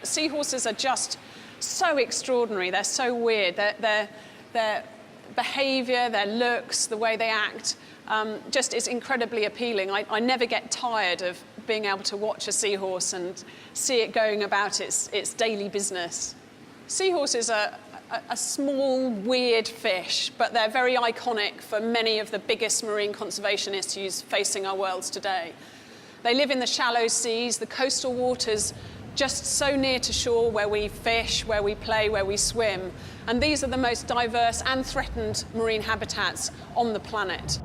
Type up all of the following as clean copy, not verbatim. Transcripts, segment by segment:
Seahorses are just so extraordinary. They're so weird. Their behaviour, their looks, the way they act, just is incredibly appealing. I never get tired of being able to watch a seahorse and see it going about its daily business. Seahorses are a small, weird fish, but they're very iconic for many of the biggest marine conservation issues facing our worlds today. They live in the shallow seas, the coastal waters, just so near to shore where we fish, where we play, where we swim. And these are the most diverse and threatened marine habitats on the planet.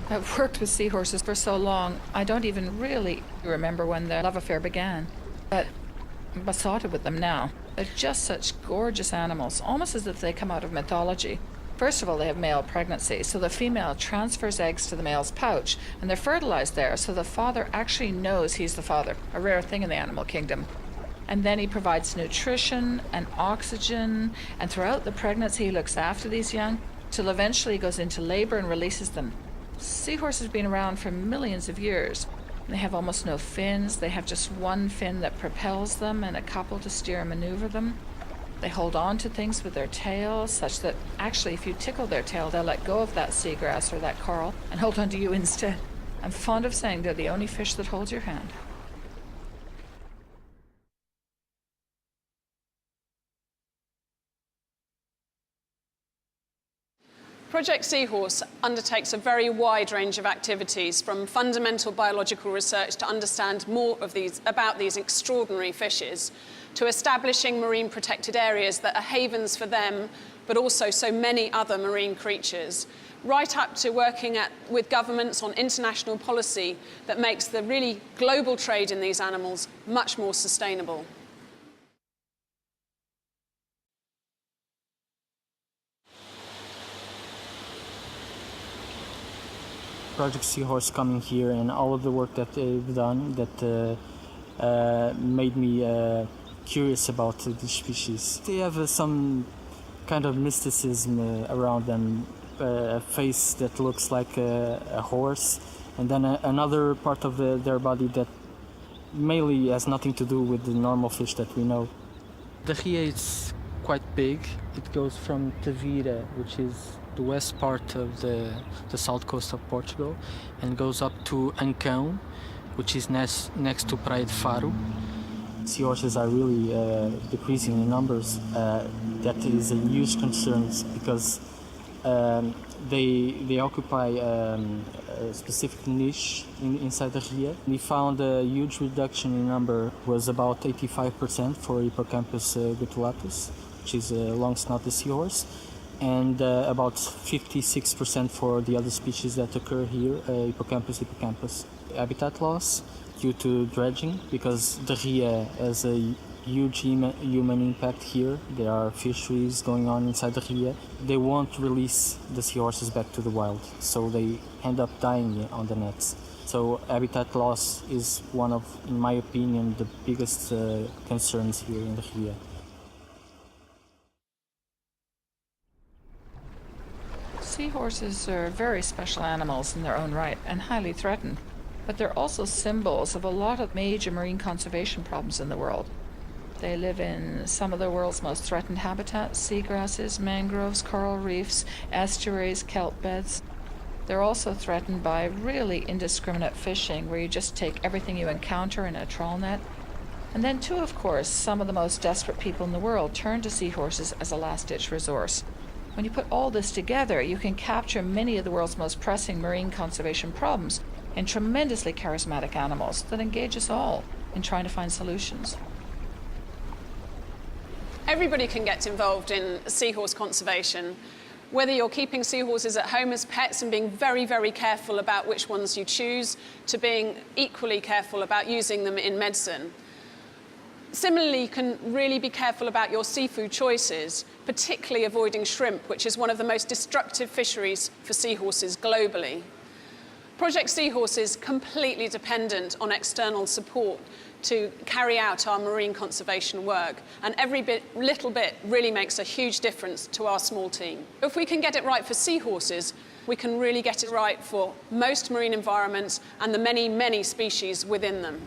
I've worked with seahorses for so long, I don't even really remember when the love affair began. But I'm besotted with them now. They're just such gorgeous animals, almost as if they come out of mythology. First of all, they have male pregnancy, so the female transfers eggs to the male's pouch, and they're fertilized there, so the father actually knows he's the father, a rare thing in the animal kingdom. And then he provides nutrition and oxygen, and throughout the pregnancy he looks after these young, till eventually he goes into labor and releases them. Seahorses have been around for millions of years. They have almost no fins. They have just one fin that propels them and a couple to steer and maneuver them. They hold on to things with their tails, such that actually if you tickle their tail, they'll let go of that seagrass or that coral and hold on to you instead. I'm fond of saying they're the only fish that holds your hand. Project Seahorse undertakes a very wide range of activities, from fundamental biological research to understand more about these extraordinary fishes, to establishing marine protected areas that are havens for them, but also so many other marine creatures, right up to working with governments on international policy that makes the really global trade in these animals much more sustainable. Project Seahorse coming here and all of the work that they've done that made me curious about this species. They have some kind of mysticism around them, a face that looks like a horse, and then another part of their body that mainly has nothing to do with the normal fish that we know. The ria is quite big. It goes from Tavira, which is the west part of the south coast of Portugal, and goes up to Ancão, which is next to Praia de Faro. Seahorses are really decreasing in numbers. That is a huge concern because they occupy a specific niche inside the ria. We found a huge reduction in number, was about 85% for Hippocampus gutulatus, which is a long-snouted seahorse, and about 56% for the other species that occur here, Hippocampus. Habitat loss due to dredging, because the ria has a huge human impact here. There are fisheries going on inside the ria. They won't release the seahorses back to the wild, so they end up dying on the nets. So habitat loss is one of, in my opinion, the biggest concerns here in the ria. Seahorses are very special animals in their own right and highly threatened, but they're also symbols of a lot of major marine conservation problems in the world. They live in some of the world's most threatened habitats: seagrasses, mangroves, coral reefs, estuaries, kelp beds. They're also threatened by really indiscriminate fishing, where you just take everything you encounter in a trawl net. And then too, of course, some of the most desperate people in the world turn to seahorses as a last-ditch resource. When you put all this together, you can capture many of the world's most pressing marine conservation problems in tremendously charismatic animals that engage us all in trying to find solutions. Everybody can get involved in seahorse conservation, whether you're keeping seahorses at home as pets and being very, very careful about which ones you choose, to being equally careful about using them in medicine. Similarly, you can really be careful about your seafood choices, particularly avoiding shrimp, which is one of the most destructive fisheries for seahorses globally. Project Seahorse is completely dependent on external support to carry out our marine conservation work. And every little bit really makes a huge difference to our small team. If we can get it right for seahorses, we can really get it right for most marine environments and the many, many species within them.